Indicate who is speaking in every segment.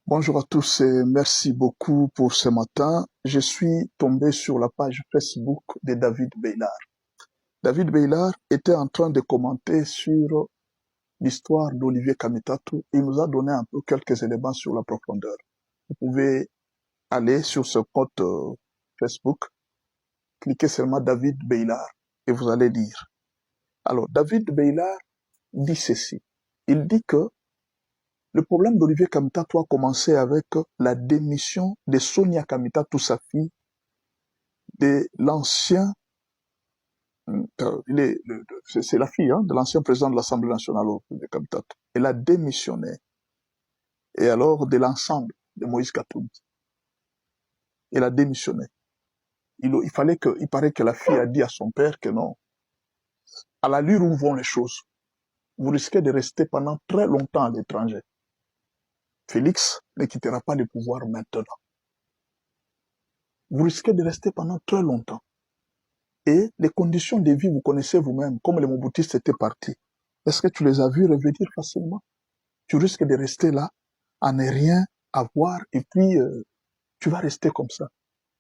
Speaker 1: Bonjour à tous et merci beaucoup pour ce matin. Je suis tombé sur la page Facebook de David Beillard. David Beillard était en train de commenter sur l'histoire d'Olivier Kamitatu. Il nous a donné un peu quelques éléments sur la profondeur. Vous pouvez aller sur ce compte Facebook, cliquez seulement David Beillard et vous allez lire. Alors, David Beillard dit ceci. Il dit que le problème d'Olivier Kamitatu a commencé avec la démission de Sonia Kamitatu, sa fille, de l'ancien, c'est la fille de l'ancien président de l'Assemblée nationale, Olivier Kamitatu. Elle a démissionné. Et alors, de l'ensemble de Moïse Katumbi. Elle a démissionné. Il paraît que la fille a dit à son père que non, à l'allure où vont les choses, vous risquez de rester pendant très longtemps à l'étranger. Félix ne quittera pas le pouvoir maintenant. Vous risquez de rester pendant très longtemps. Et les conditions de vie, vous connaissez vous-même, comme les Mobutistes étaient partis. Est-ce que tu les as vus revenir facilement? Tu risques de rester là, à ne rien avoir, et puis tu vas rester comme ça.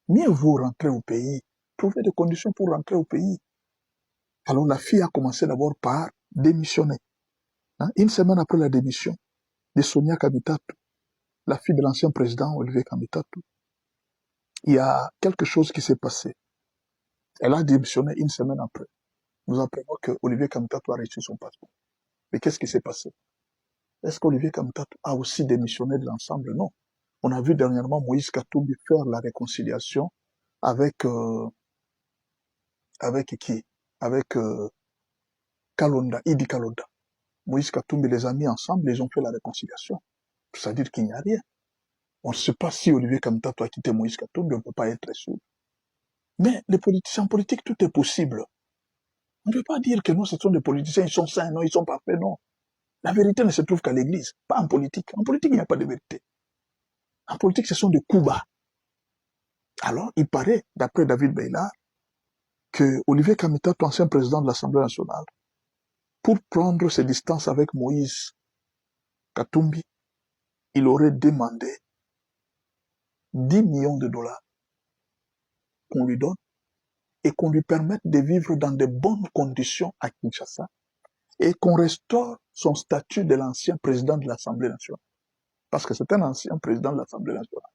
Speaker 1: Mieux vaut rentrer au pays, trouver des conditions pour rentrer au pays. Alors la fille a commencé d'abord par démissionner. Une semaine après la démission de Sonia Kamitatu, la fille de l'ancien président Olivier Kamitatu, il y a quelque chose qui s'est passé. Elle a démissionné une semaine après. Nous apprenons que Olivier Kamitatu a reçu son passeport. Mais qu'est-ce qui s'est passé? Est-ce qu'Olivier Kamitatu a aussi démissionné de l'ensemble? Non. On a vu dernièrement Moïse Katumbi faire la réconciliation avec qui? Avec Kalonda, Idi Kalonda. Moïse Katumbi les a mis ensemble, ils ont fait la réconciliation. C'est-à-dire qu'il n'y a rien. On ne sait pas si Olivier Kamitatu a quitté Moïse Katumbi, on ne peut pas être sûr. Mais les politiciens politiques, tout est possible. On ne peut pas dire que non, ce sont des politiciens, ils sont sains, non, ils sont parfaits, non. La vérité ne se trouve qu'à l'église, pas en politique. En politique, il n'y a pas de vérité. En politique, ce sont des coups bas. Alors, il paraît, d'après David Beillard, que Olivier Kamitatu, ancien président de l'Assemblée nationale, pour prendre ses distances avec Moïse Katumbi, il aurait demandé 10 millions de dollars qu'on lui donne et qu'on lui permette de vivre dans de bonnes conditions à Kinshasa et qu'on restaure son statut de l'ancien président de l'Assemblée nationale. Parce que c'est un ancien président de l'Assemblée nationale.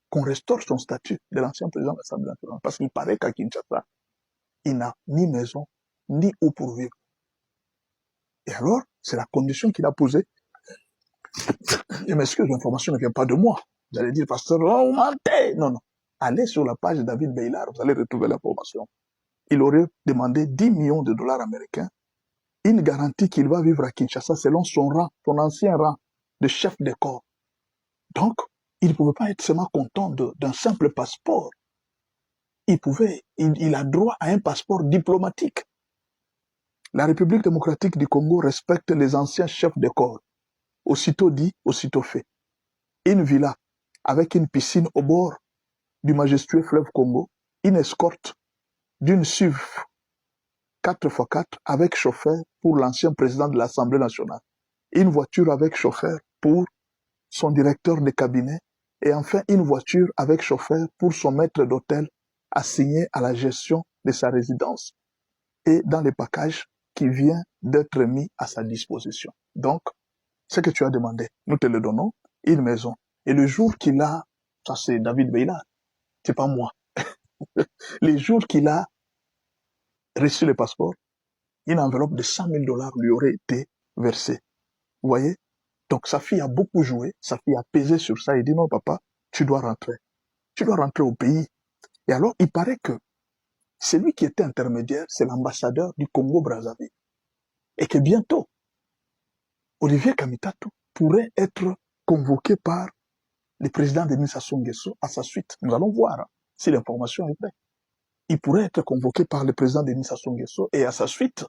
Speaker 1: Qu'on restaure son statut de l'ancien président de l'Assemblée nationale. Parce qu'il paraît qu'à Kinshasa, il n'a ni maison, ni où pour vivre. Et alors, c'est la condition qu'il a posée. Je m'excuse, l'information ne vient pas de moi. Vous allez dire, pasteur, oh, mentez. Non, non. Allez sur la page de David Beillard, vous allez retrouver l'information. Il aurait demandé 10 millions de dollars américains, une garantie qu'il va vivre à Kinshasa selon son rang, son ancien rang de chef de corps. Donc, il ne pouvait pas être seulement content d'un simple passeport. Il a droit à un passeport diplomatique. La République démocratique du Congo respecte les anciens chefs de corps. Aussitôt dit, aussitôt fait. Une villa avec une piscine au bord du majestueux fleuve Congo, une escorte d'une SUV 4x4 avec chauffeur pour l'ancien président de l'Assemblée nationale, une voiture avec chauffeur pour son directeur de cabinet et enfin une voiture avec chauffeur pour son maître d'hôtel assigné à la gestion de sa résidence et dans les packages qui vient d'être mis à sa disposition. Donc, ce que tu as demandé, nous te le donnons, une maison. Et le jour qu'il a, ça c'est David Beillard, c'est pas moi, les jours qu'il a reçu le passeport, une enveloppe de 100 000 dollars lui aurait été versée. Vous voyez? Donc sa fille a beaucoup joué, sa fille a pesé sur ça et dit non papa, tu dois rentrer. Tu dois rentrer au pays. Et alors, il paraît que celui qui était intermédiaire, c'est l'ambassadeur du Congo-Brazzaville. Et que bientôt, Olivier Kamitatu pourrait être convoqué par le président Denis Sassou Nguesso à sa suite. Nous allons voir si l'information est vraie. Il pourrait être convoqué par le président Denis Sassou Nguesso et à sa suite,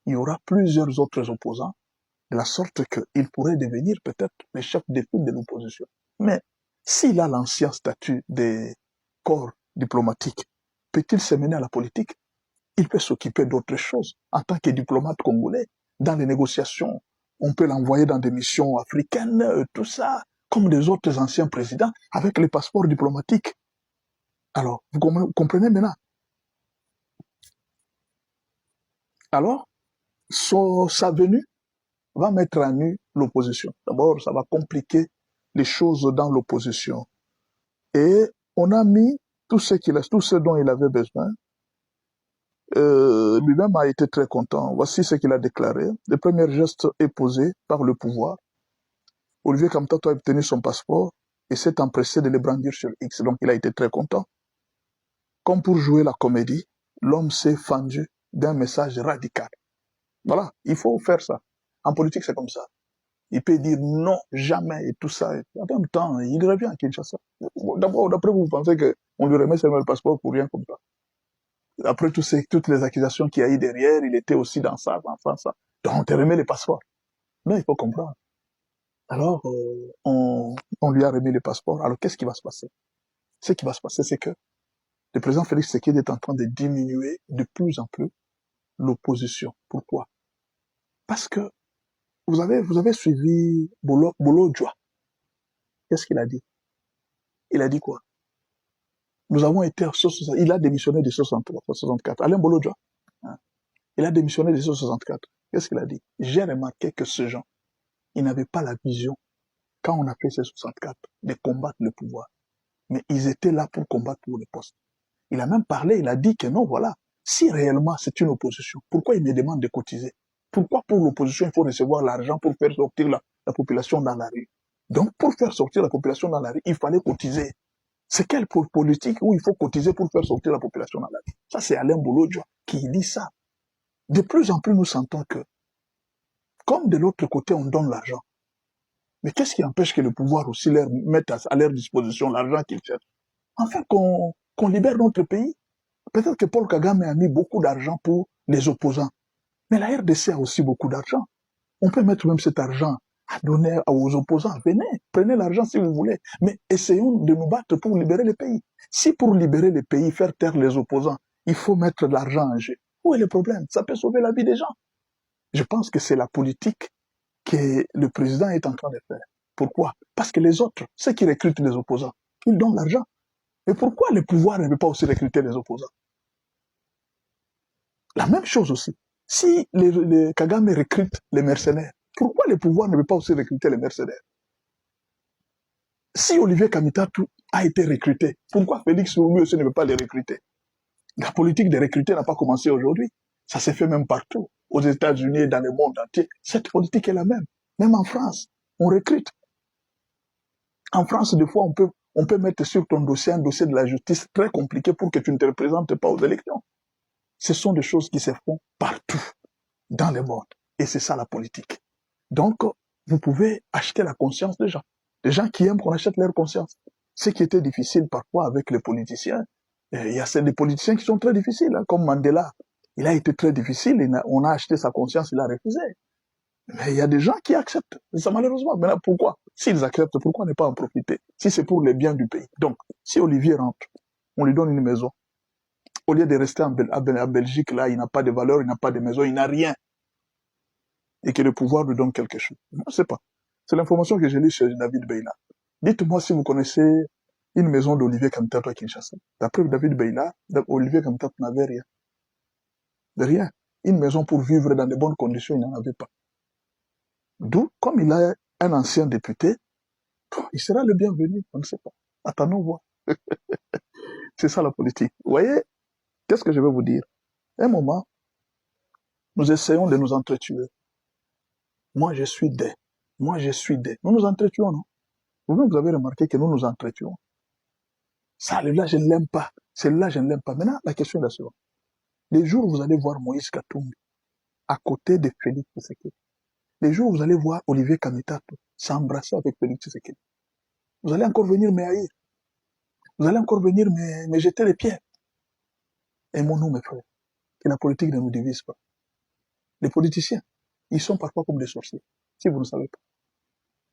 Speaker 1: il y aura plusieurs autres opposants de la sorte qu'il pourrait devenir peut-être le chef de file de l'opposition. Mais s'il a l'ancien statut des corps diplomatiques, peut-il se mener à la politique? Il peut s'occuper d'autres choses en tant que diplomate congolais. Dans les négociations, on peut l'envoyer dans des missions africaines, tout ça. comme des autres anciens présidents, avec les passeports diplomatiques. Alors, vous comprenez maintenant? Alors, sa venue va mettre à nu l'opposition. D'abord, ça va compliquer les choses dans l'opposition. Et on a mis tout ce dont il avait besoin. Lui-même a été très content. Voici ce qu'il a déclaré. Le premier geste est posé par le pouvoir. Olivier Kamtato a obtenu son passeport et s'est empressé de le brandir sur X. Donc il a été très content. Comme pour jouer la comédie, l'homme s'est fendu d'un message radical. Voilà, il faut faire ça. En politique, c'est comme ça. Il peut dire non, jamais, et tout ça. En même temps, il revient à Kinshasa. D'abord, d'après vous pensez qu'on lui remet seulement le passeport pour rien comme ça. Après toutes les accusations qu'il y a eu derrière, il était aussi dans ça, dans ça. Donc, on te remet le passeport. Non, il faut comprendre. Alors, on lui a remis le passeport. Alors, qu'est-ce qui va se passer? Ce qui va se passer, c'est que le président Félix Tshisekedi est en train de diminuer de plus en plus l'opposition. Pourquoi? Parce que vous avez suivi Bolo Djoa. Qu'est-ce qu'il a dit? Il a dit quoi? Nous avons été il a démissionné de 64. Alain Bolo Djoa. Hein? Il a démissionné de 64. Qu'est-ce qu'il a dit? J'ai remarqué que ce gens, ils n'avaient pas la vision, quand on a fait ces 64, de combattre le pouvoir. Mais ils étaient là pour combattre pour le poste. Il a même parlé, il a dit que non, voilà, si réellement c'est une opposition, pourquoi il me demande de cotiser? Pourquoi pour l'opposition, il faut recevoir l'argent pour faire sortir la population dans la rue? Donc, pour faire sortir la population dans la rue, il fallait cotiser. C'est quelle politique où il faut cotiser pour faire sortir la population dans la rue? Ça, c'est Alain Bolo Djoa qui dit ça. De plus en plus, nous sentons que, comme de l'autre côté, on donne l'argent. Mais qu'est-ce qui empêche que le pouvoir aussi leur mette à leur disposition l'argent qu'ils cherchent? Enfin, qu'on libère notre pays. Peut-être que Paul Kagame a mis beaucoup d'argent pour les opposants. Mais la RDC a aussi beaucoup d'argent. On peut mettre même cet argent à donner aux opposants. Venez, prenez l'argent si vous voulez. Mais essayons de nous battre pour libérer le pays. Si pour libérer le pays, faire taire les opposants, il faut mettre de l'argent en jeu, où est le problème? Ça peut sauver la vie des gens. Je pense que c'est la politique que le président est en train de faire. Pourquoi? Parce que les autres, ceux qui recrutent les opposants, ils donnent l'argent. Mais pourquoi le pouvoir ne veut pas aussi recruter les opposants? La même chose aussi. Si les Kagame recrutent les mercenaires, pourquoi le pouvoir ne veut pas aussi recruter les mercenaires? Si Olivier Kamitatu a été recruté, pourquoi Félix lui aussi ne veut pas les recruter? La politique de recruter n'a pas commencé aujourd'hui. Ça s'est fait même partout. Aux États-Unis et dans le monde entier. Cette politique est la même. Même en France, on recrute. En France, des fois, on peut mettre sur ton dossier un dossier de la justice très compliqué pour que tu ne te représentes pas aux élections. Ce sont des choses qui se font partout dans le monde. Et c'est ça la politique. Donc, vous pouvez acheter la conscience des gens. Des gens qui aiment qu'on achète leur conscience. Ce qui était difficile parfois avec les politiciens, il y a des politiciens qui sont très difficiles, hein, comme Mandela. Il a été très difficile, on a acheté sa conscience, il a refusé. Mais il y a des gens qui acceptent. Ça, malheureusement. Maintenant, pourquoi? S'ils acceptent, pourquoi ne pas en profiter? Si c'est pour les biens du pays. Donc, si Olivier rentre, on lui donne une maison. Au lieu de rester en Belgique, là, il n'a pas de valeur, il n'a pas de maison, il n'a rien. Et que le pouvoir lui donne quelque chose. Je ne sais pas. C'est l'information que j'ai lue chez David Beila. Dites-moi si vous connaissez une maison d'Olivier Kamtato à Kinshasa. D'après David Beila, Olivier Kamtato n'avait rien. De rien. Une maison pour vivre dans de bonnes conditions, il n'en avait pas. D'où, comme il a un ancien député, il sera le bienvenu, on ne sait pas. Attendons voir. C'est ça la politique. Vous voyez, qu'est-ce que je vais vous dire? Un moment, nous essayons de nous entretuer. Moi, je suis des. Moi, je suis des. Nous nous entretuons, non? Vous-même, vous avez remarqué que nous nous entretuons. Ça, là, je ne l'aime pas. Celle-là, je ne l'aime pas. Maintenant, la question est la suivante. Les jours où vous allez voir Moïse Katumbi à côté de Félix Tshisekedi, les jours où vous allez voir Olivier Kamitato s'embrasser avec Félix Tshisekedi, vous allez encore venir me haïr. Vous allez encore venir me jeter les pierres. Aimons-nous, mes frères, que la politique ne nous divise pas. Les politiciens, ils sont parfois comme des sorciers, si vous ne savez pas.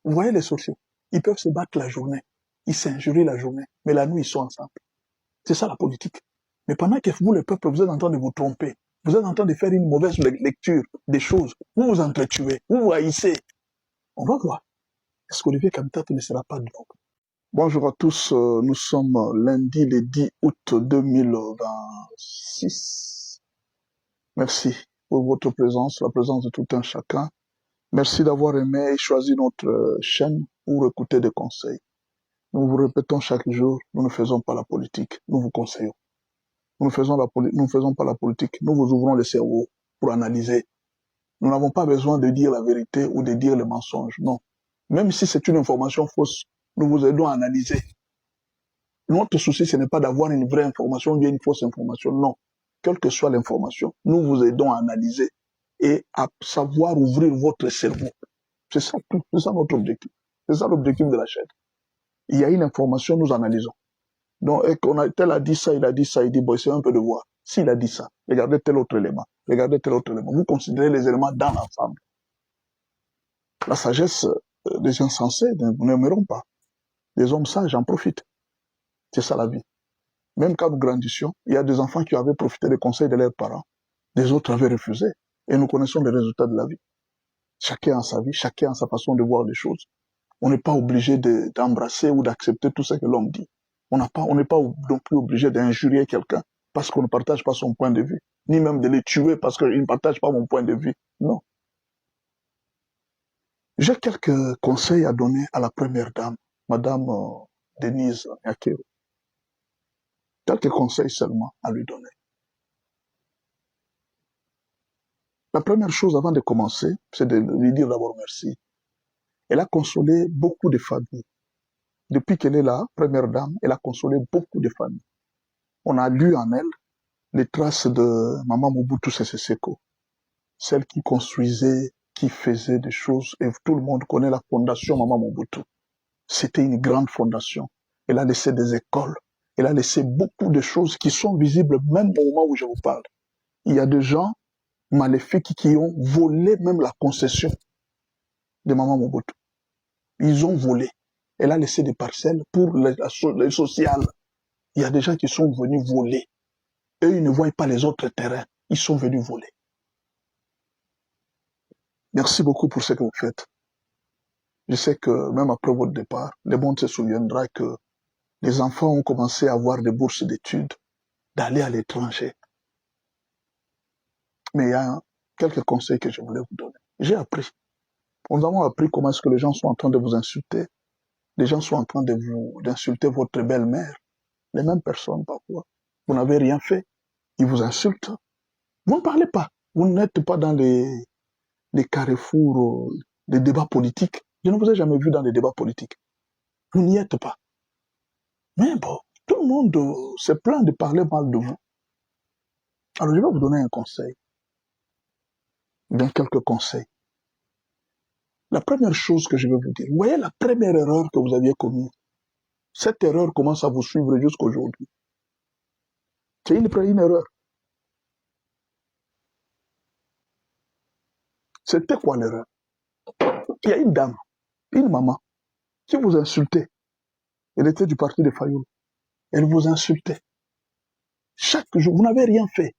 Speaker 1: Vous voyez les sorciers, ils peuvent se battre la journée, ils s'injurient la journée, mais la nuit, ils sont ensemble. C'est ça la politique. Mais pendant que vous, le peuple, vous êtes en train de vous tromper, vous êtes en train de faire une mauvaise lecture des choses, vous vous entretuez, vous vous haïssez. On va voir. est-ce qu'Olivier Kamitatu ne sera pas de l'ombre? Bonjour à tous, nous sommes lundi le 10 août 2026. Merci pour votre présence, la présence de tout un chacun. Merci d'avoir aimé et choisi notre chaîne pour écouter des conseils. Nous vous répétons chaque jour, nous ne faisons pas la politique, nous vous conseillons. Nous ne faisons pas la politique, nous vous ouvrons le cerveau pour analyser. Nous n'avons pas besoin de dire la vérité ou de dire le mensonge, non. Même si c'est une information fausse, nous vous aidons à analyser. Notre souci, ce n'est pas d'avoir une vraie information ou bien une fausse information, non. Quelle que soit l'information, nous vous aidons à analyser et à savoir ouvrir votre cerveau. C'est ça tout, c'est ça notre objectif. C'est ça l'objectif de la chaîne. Il y a une information, nous analysons. Donc, tel a dit ça, il dit, bon, essayez un peu de voir. S'il a dit ça, regardez tel autre élément, regardez tel autre élément. Vous considérez les éléments dans l'ensemble. La sagesse des gens sensés n'aimeront pas. Les hommes sages en profitent. C'est ça la vie. Même quand nous grandissions, il y a des enfants qui avaient profité des conseils de leurs parents. Les autres avaient refusé. Et nous connaissons les résultats de la vie. Chacun a sa vie, chacun a sa façon de voir les choses. On n'est pas obligé d'embrasser ou d'accepter tout ce que l'homme dit. On n'est pas non plus obligé d'injurier quelqu'un parce qu'on ne partage pas son point de vue, ni même de les tuer parce qu'il ne partage pas mon point de vue. Non. J'ai quelques conseils à donner à la première dame, Madame Denise Nyakero. Quelques conseils seulement à lui donner. La première chose avant de commencer, c'est de lui dire d'abord merci. Elle a consolé beaucoup de familles. Depuis qu'elle est là, première dame, elle a consolé beaucoup de familles. On a lu en elle les traces de Maman Mobutu Sese Seko, celle qui construisait, qui faisait des choses, et tout le monde connaît la fondation Maman Mobutu. C'était une grande fondation. Elle a laissé des écoles, elle a laissé beaucoup de choses qui sont visibles même au moment où je vous parle. Il y a des gens maléfiques qui ont volé même la concession de Maman Mobutu. Ils ont volé. Elle a laissé des parcelles pour les sociales. Il y a des gens qui sont venus voler. Eux, ils ne voient pas les autres terrains. Ils sont venus voler. Merci beaucoup pour ce que vous faites. Je sais que même après votre départ, le monde se souviendra que les enfants ont commencé à avoir des bourses d'études, d'aller à l'étranger. Mais il y a quelques conseils que je voulais vous donner. J'ai appris. Nous avons appris comment est-ce que les gens sont en train de vous insulter. Les gens sont en train d'insulter votre belle-mère. Les mêmes personnes parfois. Vous n'avez rien fait. Ils vous insultent. Vous ne parlez pas. Vous n'êtes pas dans les carrefours des débats politiques. Je ne vous ai jamais vu dans les débats politiques. Vous n'y êtes pas. Mais bon, tout le monde se plaint de parler mal de vous. Alors je vais vous donner un conseil. Bien quelques conseils. La première chose que je vais vous dire, vous voyez la première erreur que vous aviez commise. Cette erreur commence à vous suivre jusqu'à aujourd'hui. C'est une erreur. C'était quoi l'erreur? Il y a une dame, une maman, qui vous insultait. Elle était du parti de Fayoul. Elle vous insultait. Chaque jour, vous n'avez rien fait.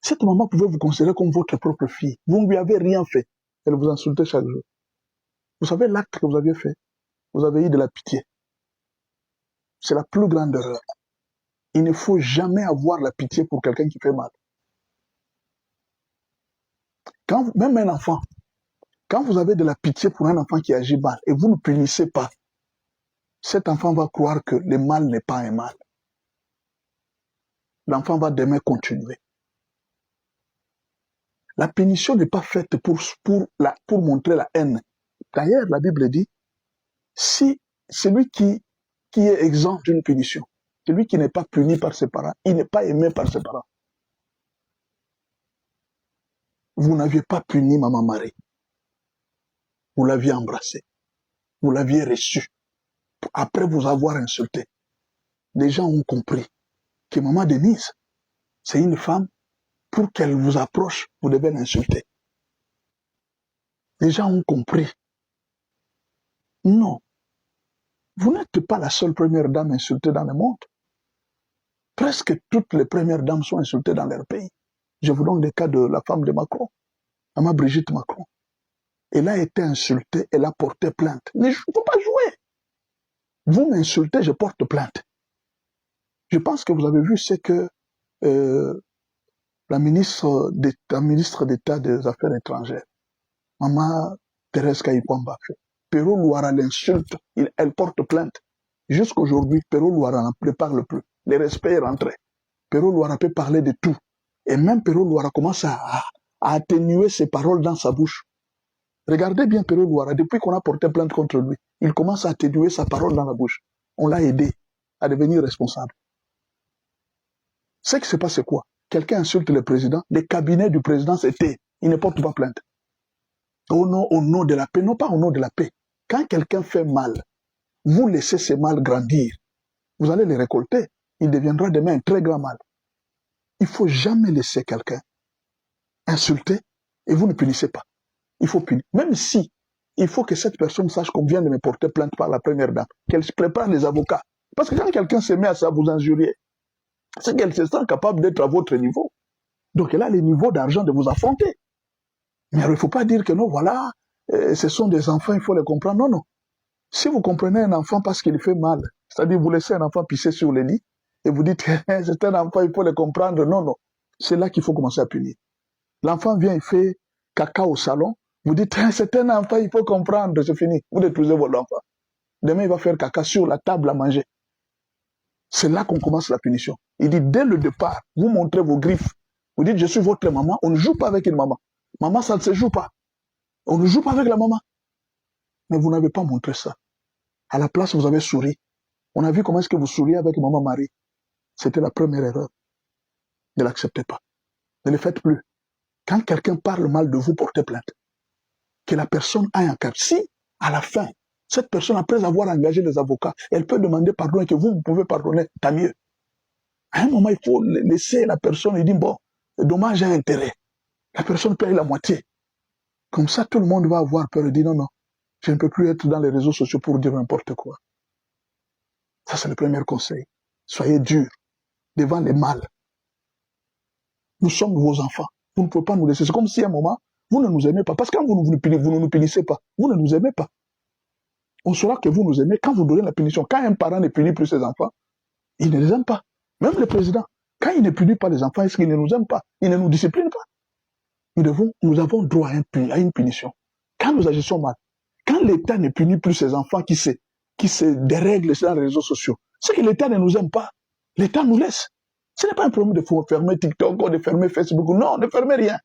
Speaker 1: Cette maman pouvait vous considérer comme votre propre fille. Vous ne lui avez rien fait. Elle vous insultait chaque jour. Vous savez l'acte que vous aviez fait? Vous avez eu de la pitié. C'est la plus grande erreur. Il ne faut jamais avoir la pitié pour quelqu'un qui fait mal. Même un enfant, quand vous avez de la pitié pour un enfant qui agit mal et vous ne punissez pas, cet enfant va croire que le mal n'est pas un mal. L'enfant va demain continuer. La punition n'est pas faite pour montrer la haine. D'ailleurs, la Bible dit, si celui qui est exempt d'une punition, celui qui n'est pas puni par ses parents, il n'est pas aimé par ses parents. Vous n'aviez pas puni Maman Marie. Vous l'aviez embrassée. Vous l'aviez reçue. Après vous avoir insulté. Les gens ont compris que Maman Denise, c'est une femme, pour qu'elle vous approche, vous devez l'insulter. Les gens ont compris. Non. Vous n'êtes pas la seule première dame insultée dans le monde. Presque toutes les premières dames sont insultées dans leur pays. Je vous donne le cas de la femme de Macron, Maman Brigitte Macron. Elle a été insultée, elle a porté plainte. Mais je ne peux pas jouer. Vous m'insultez, je porte plainte. Je pense que vous avez vu ce que la ministre d'État des Affaires étrangères, Maman Thérèse Kayikwamba, fait. Pero Louara l'insulte, elle porte plainte. Jusqu'aujourd'hui, Pero Louara ne parle plus. Le respect est rentré. Pero Louara peut parler de tout. Et même Pero Louara commence à atténuer ses paroles dans sa bouche. Regardez bien Pero Louara, depuis qu'on a porté plainte contre lui, il commence à atténuer sa parole dans la bouche. On l'a aidé à devenir responsable. Ce qui se passe, c'est quoi? Quelqu'un insulte le président, le cabinet du président c'était, il ne porte pas plainte. Au nom de la paix, non pas au nom de la paix. Quand quelqu'un fait mal, vous laissez ce mal grandir. Vous allez les récolter. Il deviendra demain un très grand mal. Il ne faut jamais laisser quelqu'un insulter et vous ne punissez pas. Il faut punir. Même si il faut que cette personne sache qu'on vient de me porter plainte par la première dame, qu'elle se prépare les avocats. Parce que quand quelqu'un se met à ça, vous injurier, c'est qu'elle se sent capable d'être à votre niveau. Donc elle a le niveau d'argent de vous affronter. Mais il ne faut pas dire que non, voilà, ce sont des enfants, il faut les comprendre. Non, non. Si vous comprenez un enfant parce qu'il fait mal, c'est-à-dire vous laissez un enfant pisser sur le lit, et vous dites, c'est un enfant, il faut le comprendre. Non, non. C'est là qu'il faut commencer à punir. L'enfant vient, il fait caca au salon, vous dites, c'est un enfant, il faut comprendre, c'est fini. Vous détruisez votre enfant. Demain, il va faire caca sur la table à manger. C'est là qu'on commence la punition. Il dit, dès le départ, vous montrez vos griffes. Vous dites, je suis votre maman, on ne joue pas avec une maman. Maman, ça ne se joue pas. On ne joue pas avec la maman. Mais vous n'avez pas montré ça. À la place, vous avez souri. On a vu comment est-ce que vous souriez avec maman Marie. C'était la première erreur. Ne l'acceptez pas. Ne le faites plus. Quand quelqu'un parle mal de vous, portez plainte. Que la personne aille en cas. Si, à la fin, cette personne, après avoir engagé les avocats, elle peut demander pardon et que vous pouvez pardonner, tant mieux. À un moment, il faut laisser la personne, il dit, bon, dommage à intérêt. La personne paye la moitié. Comme ça, tout le monde va avoir peur et dire, non, non, je ne peux plus être dans les réseaux sociaux pour dire n'importe quoi. Ça, c'est le premier conseil. Soyez durs devant les mal. Nous sommes vos enfants. Vous ne pouvez pas nous laisser. C'est comme si à un moment, vous ne nous aimez pas. Parce que quand vous ne nous punissez pas, vous ne nous aimez pas. On saura que vous nous aimez quand vous donnez la punition. Quand un parent ne punit plus ses enfants, il ne les aime pas. Même le président, quand il ne punit pas les enfants, est-ce qu'il ne nous aime pas? Il ne nous discipline pas. Nous avons droit à une punition. Quand nous agissons mal, quand l'État ne punit plus ses enfants qui se dérèglent dans les réseaux sociaux, c'est que l'État ne nous aime pas. L'État nous laisse. Ce n'est pas un problème de fermer TikTok ou de fermer Facebook. Non, ne fermez rien.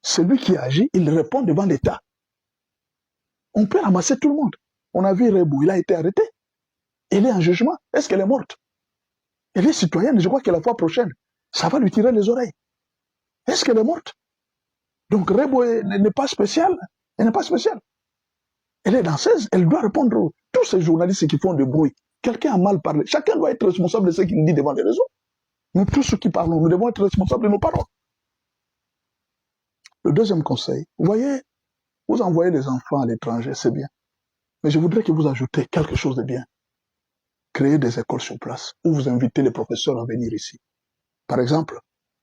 Speaker 1: Celui qui agit, il répond devant l'État. On peut ramasser tout le monde. On a vu Rebou, il a été arrêté. Il est en jugement. Est-ce qu'elle est morte? Elle est citoyenne. Je crois que la fois prochaine, ça va lui tirer les oreilles. Est-ce qu'elle est morte? Donc Rebou n'est pas spéciale. Elle n'est pas spéciale. Elle est danseuse. Elle doit répondre. Tous ces journalistes qui font du bruit. Quelqu'un a mal parlé. Chacun doit être responsable de ce qu'il dit devant les réseaux. Nous tous ceux qui parlons, nous devons être responsables de nos paroles. Le deuxième conseil, vous voyez, vous envoyez les enfants à l'étranger, c'est bien. Mais je voudrais que vous ajoutez quelque chose de bien. Créer des écoles sur place, où vous invitez les professeurs à venir ici. Par exemple,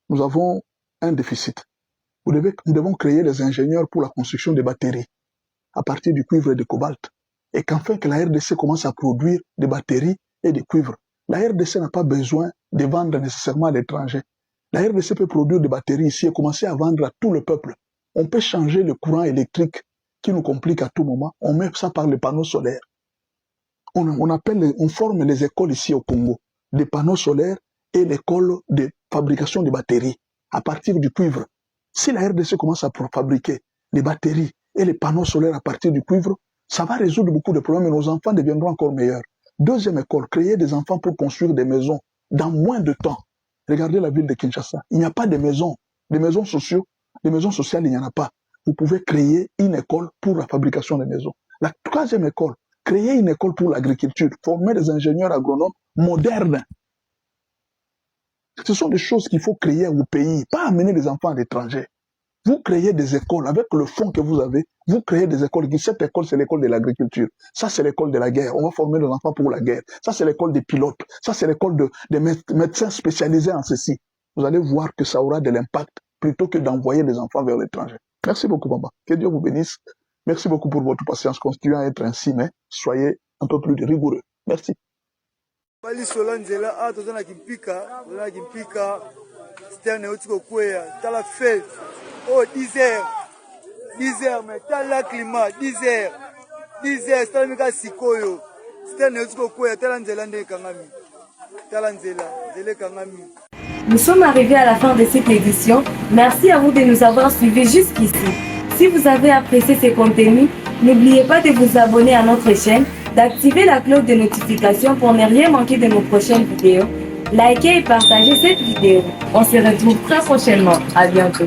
Speaker 1: nous avons un déficit. Nous devons créer des ingénieurs pour la construction des batteries, à partir du cuivre et du cobalt. Et qu'enfin que la RDC commence à produire des batteries et des cuivres. La RDC n'a pas besoin de vendre nécessairement à l'étranger. La RDC peut produire des batteries ici et commencer à vendre à tout le peuple. On peut changer le courant électrique qui nous complique à tout moment. On met ça par les panneaux solaires. On forme les écoles ici au Congo, des panneaux solaires et l'école de fabrication de batteries à partir du cuivre. Si la RDC commence à fabriquer les batteries et les panneaux solaires à partir du cuivre, ça va résoudre beaucoup de problèmes et nos enfants deviendront encore meilleurs. Deuxième école, créer des enfants pour construire des maisons dans moins de temps. Regardez la ville de Kinshasa. Il n'y a pas de maisons. Des maisons sociales, il n'y en a pas. Vous pouvez créer une école pour la fabrication des maisons. La troisième école, créer une école pour l'agriculture, former des ingénieurs agronomes modernes. Ce sont des choses qu'il faut créer au pays, pas amener les enfants à l'étranger. Vous créez des écoles avec le fonds que vous avez. Vous créez des écoles. Cette école, c'est l'école de l'agriculture. Ça, c'est l'école de la guerre. On va former nos enfants pour la guerre. Ça, c'est l'école des pilotes. Ça, c'est l'école des médecins spécialisés en ceci. Vous allez voir que ça aura de l'impact plutôt que d'envoyer les enfants vers l'étranger. Merci beaucoup, maman. Que Dieu vous bénisse. Merci beaucoup pour votre patience, continuez à être ainsi, mais soyez un peu plus rigoureux. Merci.
Speaker 2: Bali Solanzela, ah, tozana kimpika, c'était un éotiko kouya, t'as la fête, oh, 10 heures, mais t'as la climat, 10 heures, c'est la mika sikoyo, c'était un éotiko kouya, t'as l'anzela nde kangami, t'as l'anzela, zele kangami.
Speaker 3: Nous sommes arrivés à la fin de cette édition. Merci à vous de nous avoir suivis jusqu'ici. Si vous avez apprécié ces contenus, n'oubliez pas de vous abonner à notre chaîne, d'activer la cloche de notification pour ne rien manquer de nos prochaines vidéos. Likez et partagez cette vidéo. On se retrouve très prochainement. À bientôt.